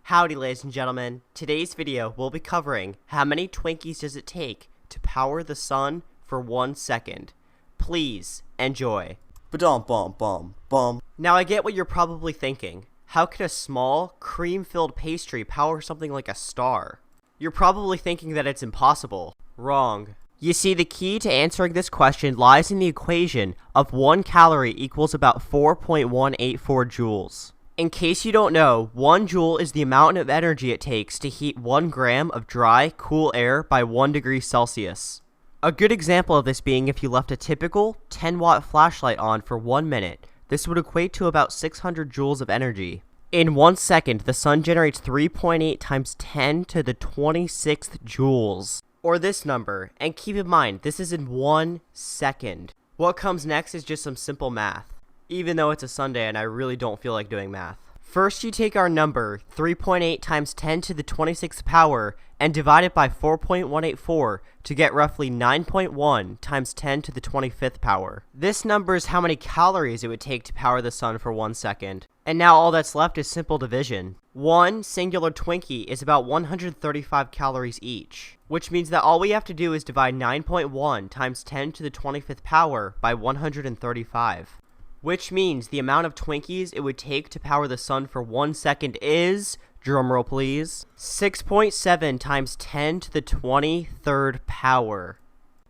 Howdy ladies and gentlemen, today's video we'll be covering how many Twinkies does it take to power the sun for 1 second. Please enjoy. Ba-dum-bum-bum-bum. Now I get what you're probably thinking. How can a small, cream-filled pastry power something like a star? You're probably thinking that it's impossible. Wrong. You see, the key to answering this question lies in the equation of 1 calorie equals about 4.184 joules. In case you don't know, 1 joule is the amount of energy it takes to heat 1 gram of dry, cool air by 1 degree Celsius. A good example of this being if you left a typical 10-watt flashlight on for 1 minute, this would equate to about 600 joules of energy. In 1 second, the sun generates 3.8 times 10 to the 26th joules. Or this number, and keep in mind, this is in 1 second. What comes next is just some simple math. Even though it's a Sunday and I really don't feel like doing math. First, you take our number, 3.8 times 10 to the 26th power, and divide it by 4.184 to get roughly 9.1 times 10 to the 25th power. This number is how many calories it would take to power the sun for 1 second. And now all that's left is simple division. One singular Twinkie is about 135 calories each, which means that all we have to do is divide 9.1 times 10 to the 25th power by 135. Which means the amount of Twinkies it would take to power the sun for 1 second is, drumroll please, 6.7 times 10 to the 23rd power.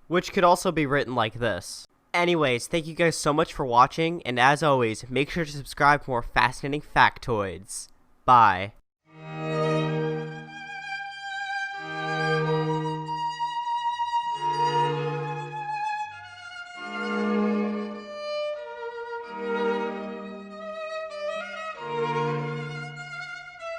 Which could also be written like this. Anyways, thank you guys so much for watching, and as always, make sure to subscribe for more fascinating factoids. Bye.